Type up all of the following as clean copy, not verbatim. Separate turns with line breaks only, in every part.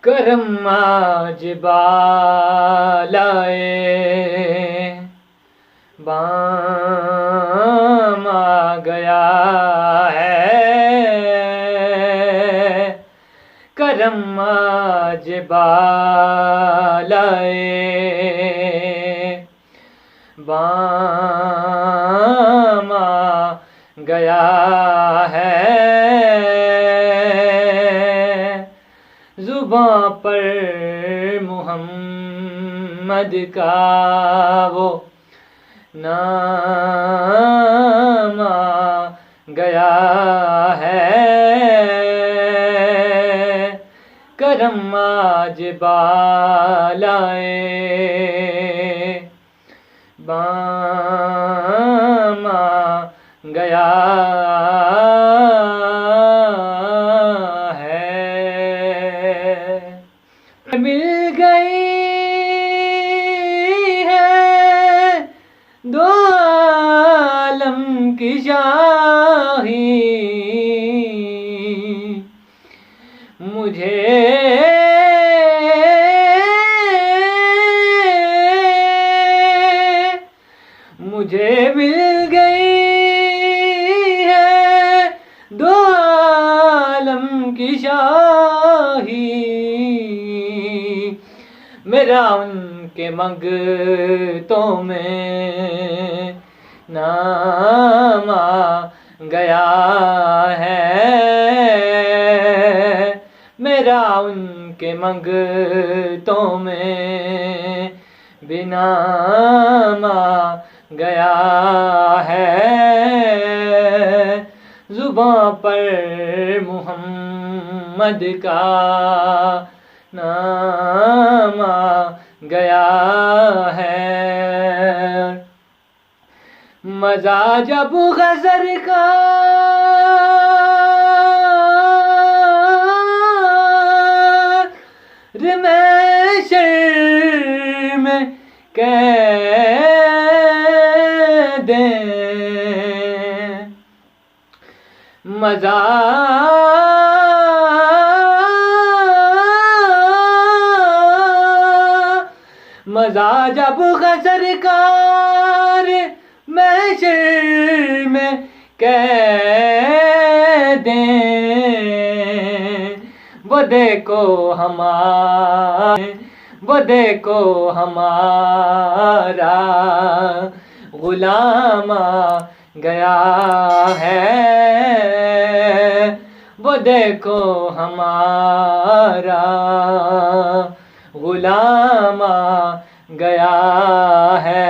करम आज बालाए बाम आ गया है। करम आज बालाए बाम आ गया है। जुबां पर मोहम्मद का वो नाम आ गया है। करम आज बालाए बाम आ गया मिल गई है दो आलम की शाही मुझे मिल गई है दो आलम की शाही। मेरा उनके मंगतों में नाम आ गया है। मेरा उनके मंगतों में भी नाम आ गया है। जुबां पर मोहम्मद का नाम आ गया है। मजा जब गजर का महशर में कह दे मजा जब गजरकार महशर में कह दें वो देखो हमारा गुलाम आ गया है। वो देखो हमारा गुलाम आ गया है।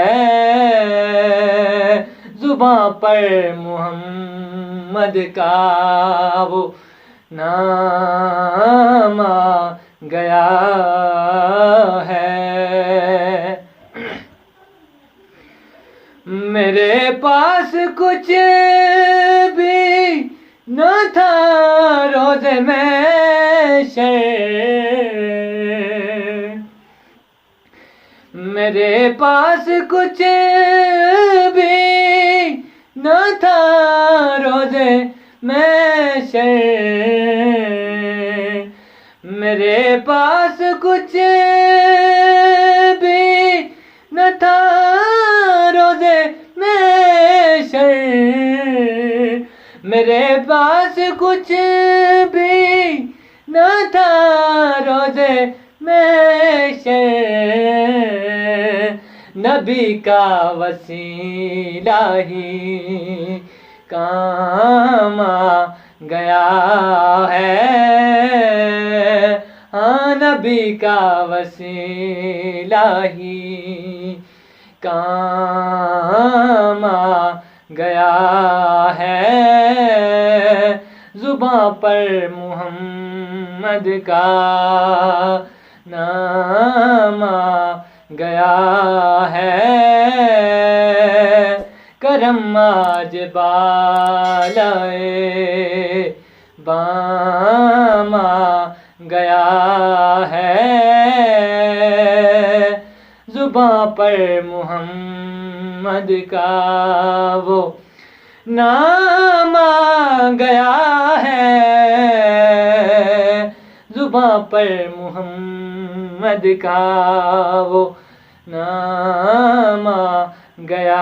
जुबां पर मोहम्मद का वो नाम आ गया है। मेरे पास कुछ भी न था रोज़े महशर मेरे पास कुछ भी न था रोज़े महशर मेरे पास कुछ भी न था रोज़े महशर मेरे पास कुछ भी न था रोज़े महशर नबी का वसीला ही काम आ गया है। हाँ नबी का वसीला ही काम आ गया है। जुबां पर मोहम्मद का नाम आ गया है। करम आज बालाए बाम आ गया है। जुबां पर मोहम्मद का वो नाम आ गया है। जुबां पर मोहम्मद का वो नाम आ गया